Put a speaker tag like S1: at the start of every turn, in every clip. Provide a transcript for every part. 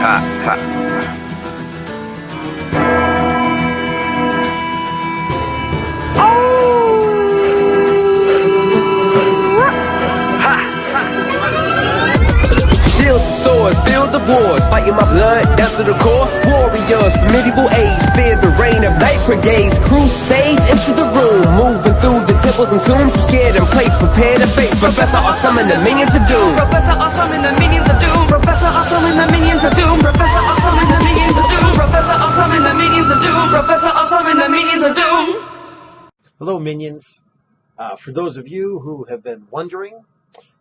S1: Shields and swords, feel the wars, fighting my blood down to the core. Warriors from medieval age, fear the reign of night brigades. Crusades into the room, moving through the temples and tombs. Scared and placed, prepare to face Professor Awesome and the minions of doom. Professor Awesome and the minions of doom. Professor Awesome and the minions of doom. Professor Awesome and the minions of doom. Professor Awesome and the minions of doom. Professor Awesome and the minions of doom.
S2: Hello, minions. For those of you who have been wondering,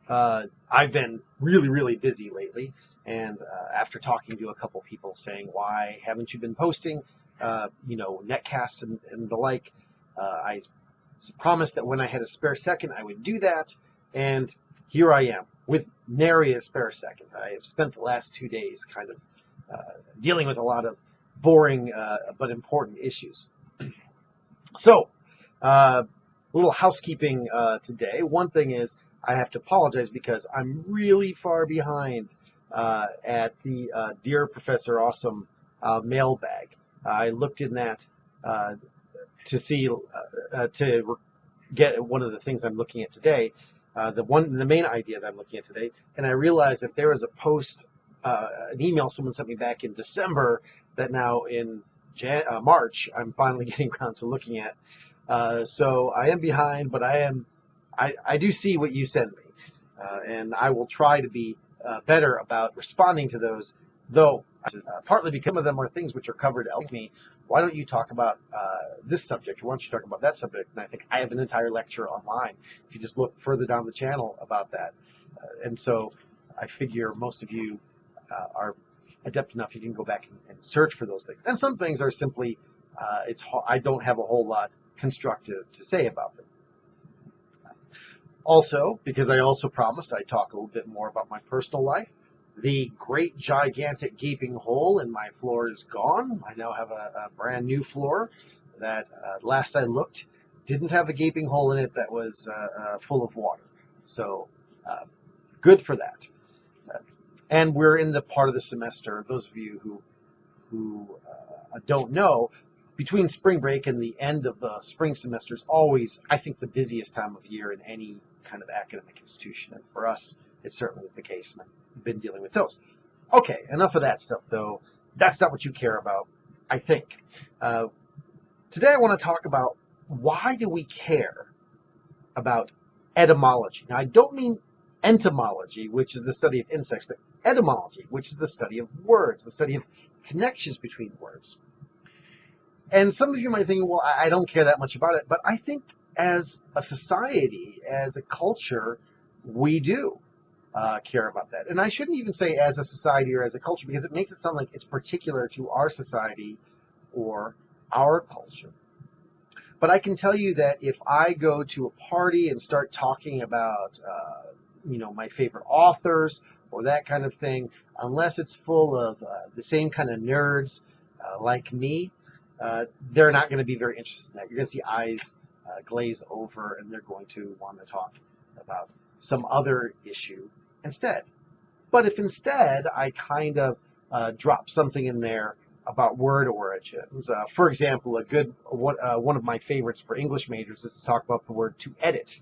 S2: I've been really busy lately, and after talking to a couple people saying, why haven't you been posting, netcasts and the like, I promised that when I had a spare second I would do that, and here I am with nary a spare second. I have spent the last 2 days kind of dealing with a lot of boring but important issues. So, a little housekeeping today. One thing is, I have to apologize because I'm really far behind at the Dear Professor Awesome mailbag. I looked in that to see to get one of the things I'm looking at today, the main idea that I'm looking at today, and I realized that there was a post, an email someone sent me back in December that now in March I'm finally getting around to looking at. So I am behind, but I do see what you send me, and I will try to be better about responding to those, though partly because some of them are things which are covered elsewhere. Me, why don't you talk about this subject, or why don't you talk about that subject? And I think I have an entire lecture online, if you just look further down the channel, about that. And so I figure most of you are adept enough, you can go back and search for those things. And some things are simply, I don't have a whole lot constructive to say about them. Also, because I also promised I'd talk a little bit more about my personal life, the great gigantic gaping hole in my floor is gone. I now have a brand new floor that, last I looked, didn't have a gaping hole in it that was full of water. So, good for that. And we're in the part of the semester, those of you who don't know, between spring break and the end of the spring semester is always, I think, the busiest time of year in any kind of academic institution. And for us, it certainly is the case, and I've been dealing with those. Okay, enough of that stuff, though. That's not what you care about, I think. Today I want to talk about, why do we care about etymology? Now, I don't mean entomology, which is the study of insects, but etymology, which is the study of words, the study of connections between words. And some of you might think, well, I don't care that much about it, but I think as a society, as a culture, we do care about that. And I shouldn't even say as a society or as a culture, because it makes it sound like it's particular to our society or our culture. But I can tell you that if I go to a party and start talking about, my favorite authors or that kind of thing, unless it's full of the same kind of nerds like me, they're not going to be very interested in that. You're going to see eyes glaze over, and they're going to want to talk about some other issue instead. But if instead I kind of drop something in there about word origins, for example, one of my favorites for English majors is to talk about the word to edit.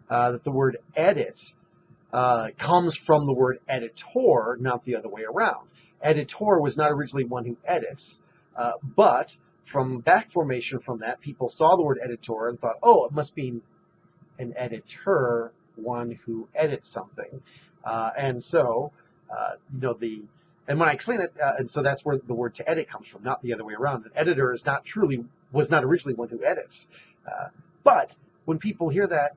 S2: That the word edit comes from the word editor, not the other way around. Editor was not originally one who edits, but from back formation from that, people saw the word editor and thought, oh, it must be an editor, one who edits something. And so, and when I explain it, and so that's where the word to edit comes from, not the other way around. An editor was not originally one who edits. But when people hear that,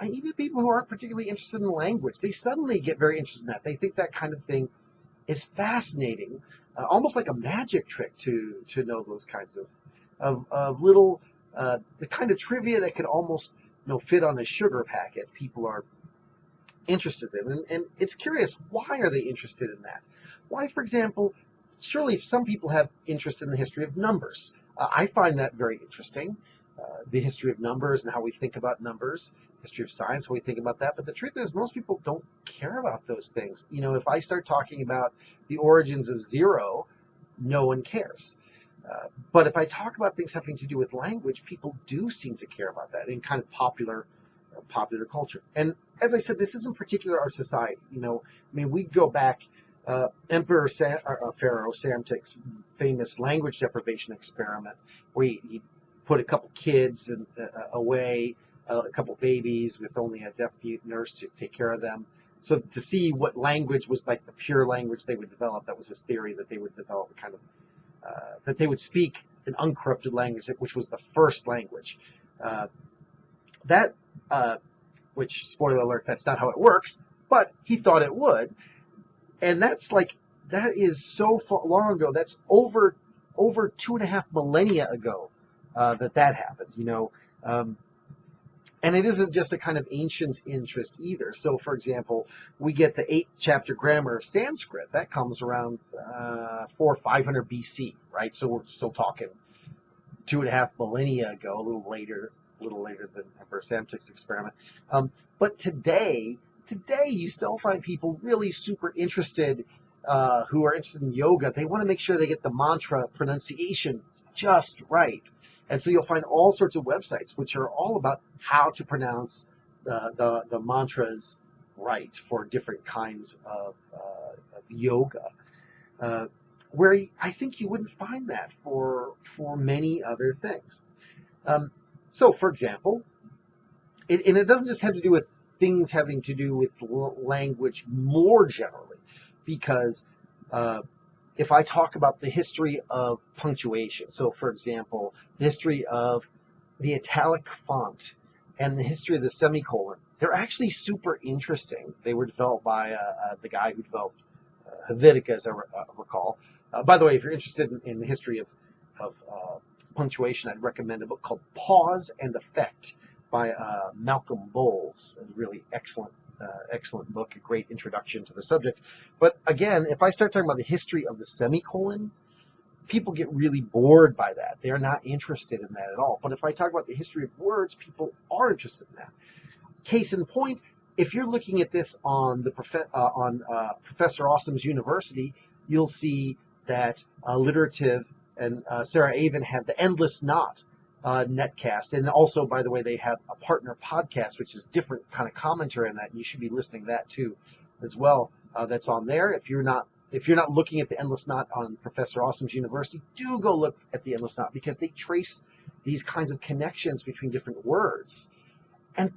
S2: even people who aren't particularly interested in language, they suddenly get very interested in that. They think that kind of thing is fascinating, almost like a magic trick to know those kinds of little, the kind of trivia that could almost fit on a sugar packet. People are interested in, and it's curious, why are they interested in that? Why, for example, surely some people have interest in the history of numbers. I find that very interesting. the history of numbers and how we think about numbers, history of science, how we think about that. But the truth is, most people don't care about those things. If I start talking about the origins of zero, no one cares. But if I talk about things having to do with language, people do seem to care about that in kind of popular culture. And as I said, this isn't particular our society. We go back, Emperor Pharaoh Psamtik's famous language deprivation experiment, where he put a couple kids away, a couple babies with only a deaf mute nurse to take care of them. So to see what language was like the pure language they would develop, that was his theory, that they would develop that they would speak an uncorrupted language, which was the first language. Which, spoiler alert, that's not how it works, but he thought it would. And that is so long ago. That's over 2.5 millennia ago that happened, and it isn't just a kind of ancient interest either. So, for example, we get the 8-chapter grammar of Sanskrit. That comes around 400 or 500 BC, right? So we're still talking 2.5 millennia ago, a little later than Emperor Psamtik's experiment. But today you still find people really super interested who are interested in yoga. They want to make sure they get the mantra pronunciation just right. And so you'll find all sorts of websites which are all about how to pronounce the mantras right for different kinds of yoga, where I think you wouldn't find that for many other things. So, for example, and it doesn't just have to do with things having to do with language more generally, because if I talk about the history of punctuation, so for example, the history of the italic font and the history of the semicolon, they're actually super interesting. They were developed by the guy who developed Helvetica, as I recall. By the way, if you're interested in the history of punctuation, I'd recommend a book called Pause and Effect by Malcolm Bowles. A really excellent book, a great introduction to the subject. But again, if I start talking about the history of the semicolon, people get really bored by that. They're not interested in that at all. But if I talk about the history of words, people are interested in that. Case in point, if you're looking at this on Professor Awesome's University, you'll see that Literative and Sarah Avon have the Endless Knot netcast, and also, by the way, they have a partner podcast, which is different kind of commentary on that. You should be listening to that too, as well. That's on there. If you're not looking at the Endless Knot on Professor Awesome's University, do go look at the Endless Knot, because they trace these kinds of connections between different words, and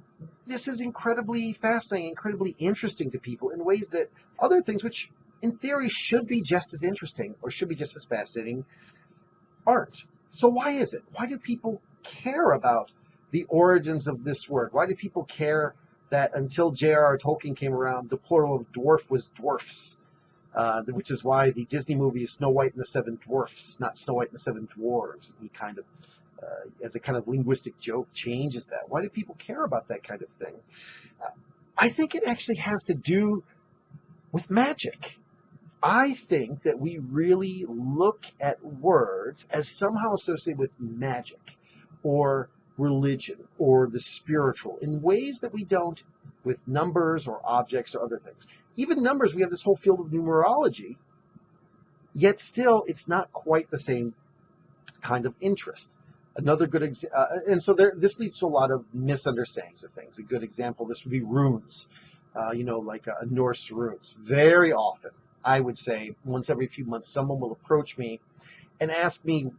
S2: this is incredibly fascinating, incredibly interesting to people in ways that other things, which in theory should be just as interesting or should be just as fascinating, aren't. So why is it? Why do people care about the origins of this word? Why do people care that until J.R.R. Tolkien came around, the plural of dwarf was dwarfs, which is why the Disney movie is Snow White and the Seven Dwarfs, not Snow White and the Seven Dwarves. He kind of, as a kind of linguistic joke, changes that. Why do people care about that kind of thing? I think it actually has to do with magic. I think that we really look at words as somehow associated with magic or religion or the spiritual in ways that we don't with numbers or objects or other things. Even numbers, we have this whole field of numerology, yet still it's not quite the same kind of interest. Another good and so this leads to a lot of misunderstandings of things. A good example, this would be runes, like Norse runes. Very often, I would say once every few months, someone will approach me and ask me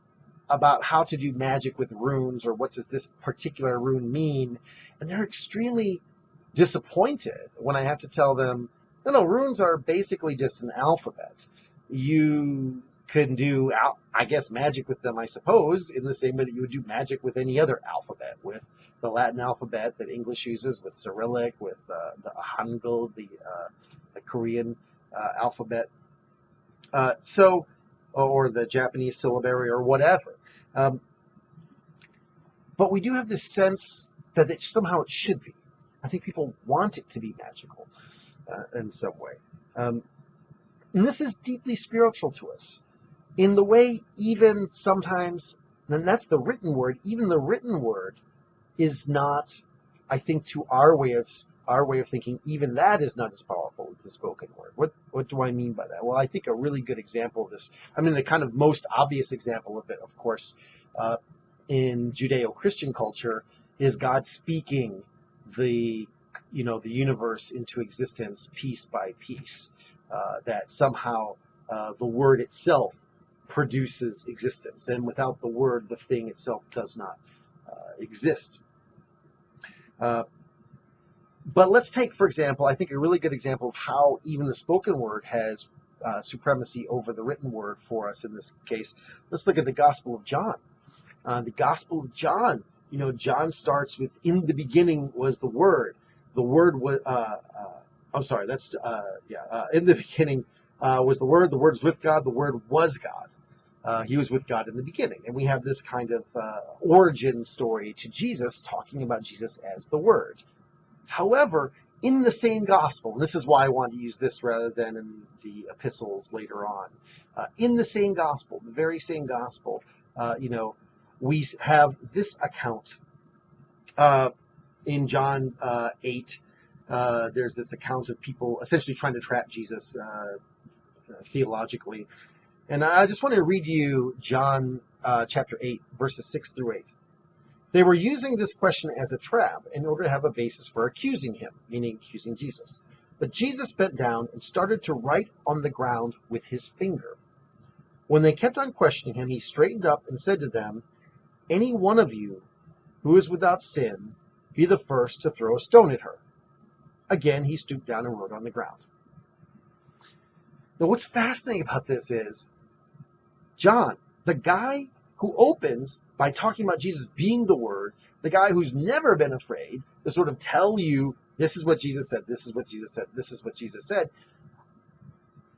S2: about how to do magic with runes, or what does this particular rune mean, and they're extremely disappointed when I have to tell them, no, runes are basically just an alphabet. You can do, I guess, magic with them, I suppose, in the same way that you would do magic with any other alphabet, with the Latin alphabet that English uses, with Cyrillic, with the Hangul, the Korean alphabet, or the Japanese syllabary, or whatever. But we do have this sense that somehow it should be. I think people want it to be magical in some way. And this is deeply spiritual to us, in the way even sometimes then that's the written word. Even the written word is not, I think, to our way of thinking, even that is not as powerful as the spoken word. What do I mean by that? Well, I think a really good example of this, I mean, the kind of most obvious example of it, of course, in Judeo-Christian culture, is God speaking the universe into existence piece by piece. That somehow the word itself produces existence, and without the word, the thing itself does not exist. But let's take, for example, I think a really good example of how even the spoken word has supremacy over the written word for us in this case. Let's look at the Gospel of John. The Gospel of John, John starts with, in the beginning was the Word. The Word was, in the beginning was the Word was with God, the Word was God. He was with God in the beginning. And we have this kind of origin story to Jesus, talking about Jesus as the Word. However, in the same gospel, and this is why I want to use this rather than in the epistles later on, in the same gospel, the very same gospel, we have this account in John 8. There's this account of people essentially trying to trap Jesus theologically. And I just want to read you John chapter 8, verses 6 through 8. They were using this question as a trap in order to have a basis for accusing him, meaning accusing Jesus. But Jesus bent down and started to write on the ground with his finger. When they kept on questioning him, he straightened up and said to them, "Any one of you who is without sin, be the first to throw a stone at her." Again, he stooped down and wrote on the ground. Now, what's fascinating about this is John, the guy who opens by talking about Jesus being the Word, the guy who's never been afraid to sort of tell you, this is what Jesus said, this is what Jesus said, this is what Jesus said.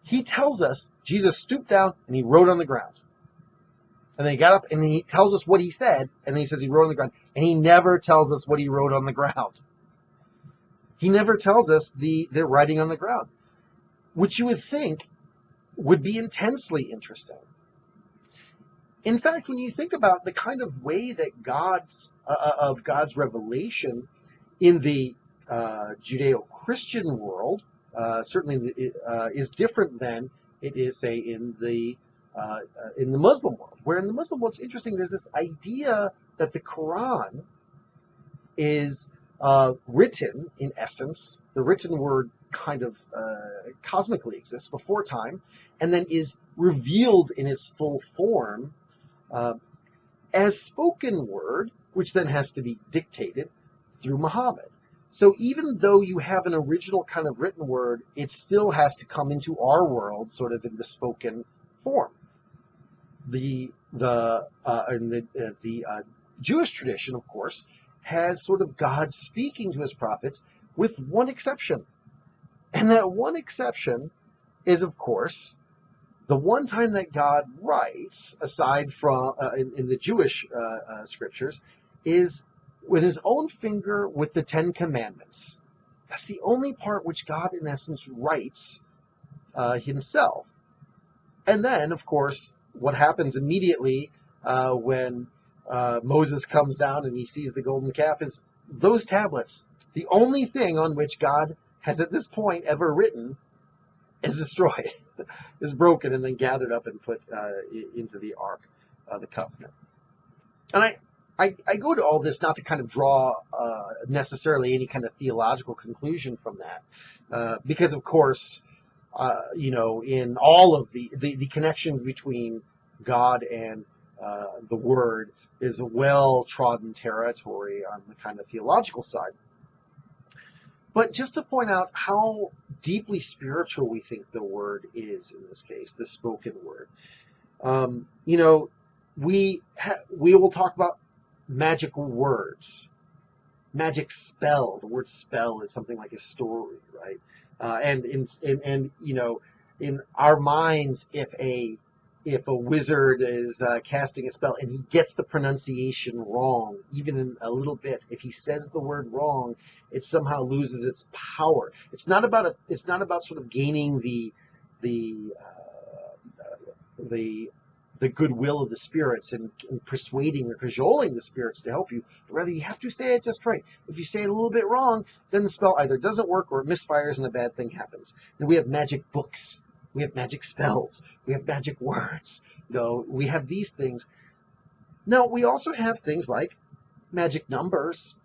S2: He tells us Jesus stooped down and he wrote on the ground. And then he got up and he tells us what he said, and then he says he wrote on the ground. And he never tells us what he wrote on the ground. He never tells us the writing on the ground, which you would think would be intensely interesting. In fact, when you think about the kind of way that God's revelation in the Judeo-Christian world certainly is different than it is, say, in the Muslim world. Where in the Muslim world, it's interesting. There's this idea that the Quran is written, in essence, the written word kind of cosmically exists before time, and then is revealed in its full form as spoken word, which then has to be dictated through Muhammad. So even though you have an original kind of written word, it still has to come into our world sort of in the spoken form. The Jewish tradition, of course, has sort of God speaking to his prophets with one exception. And that one exception is, of course, the one time that God writes, aside from in the Jewish scriptures, is with his own finger with the Ten Commandments. That's the only part which God, in essence, writes himself. And then, of course, what happens immediately when Moses comes down and he sees the golden calf is those tablets, the only thing on which God has at this point ever written, is destroyed, is broken, and then gathered up and put into the Ark, the covenant. And I go to all this not to kind of draw necessarily any kind of theological conclusion from that, because of course, in all of the connection between God and the Word is a well-trodden territory on the kind of theological side. But just to point out how deeply spiritual we think the Word is in this case, the spoken Word. We will talk about magic words, magic spell. The word spell is something like a story, right? And in our minds, if a wizard is casting a spell and he gets the pronunciation wrong, even in a little bit, if he says the word wrong, it somehow loses its power. It's not about sort of gaining the the goodwill of the spirits and persuading or cajoling the spirits to help you, but rather you have to say it just right. If you say it a little bit wrong, then the spell either doesn't work or it misfires and a bad thing happens. And we have magic books, we have magic spells, we have magic words, we have these things. Now, we also have things like magic numbers,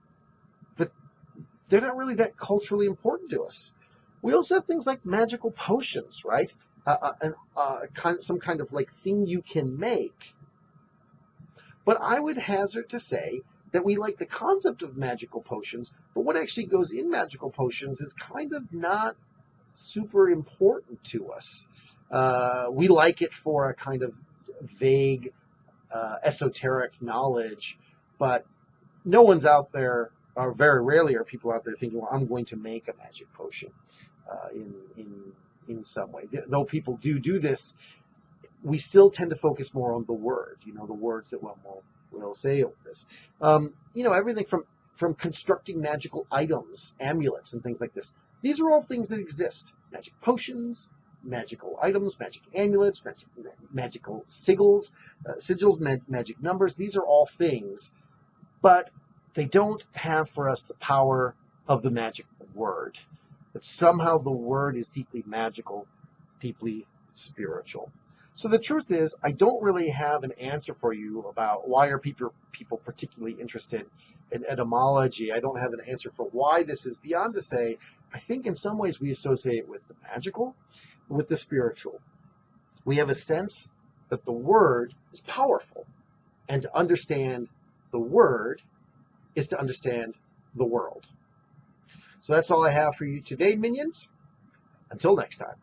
S2: but they're not really that culturally important to us. We also have things like magical potions, right? Some kind of like thing you can make. But I would hazard to say that we like the concept of magical potions, but what actually goes in magical potions is kind of not super important to us. We like it for a kind of vague, esoteric knowledge, but no one's out there, or very rarely are people out there thinking, well, I'm going to make a magic potion in some way. Though people do this, we still tend to focus more on the word, the words that we'll say over this. Everything from constructing magical items, amulets, and things like this. These are all things that exist. Magic potions, magical items, magic amulets, magical sigils, magic numbers. These are all things, but they don't have for us the power of the magic word. That somehow the word is deeply magical, deeply spiritual. So the truth is, I don't really have an answer for you about why are people particularly interested in etymology. I don't have an answer for why this is, beyond to say, I think in some ways we associate it with the magical, with the spiritual. We have a sense that the word is powerful, and to understand the word is to understand the world. So that's all I have for you today, minions. Until next time.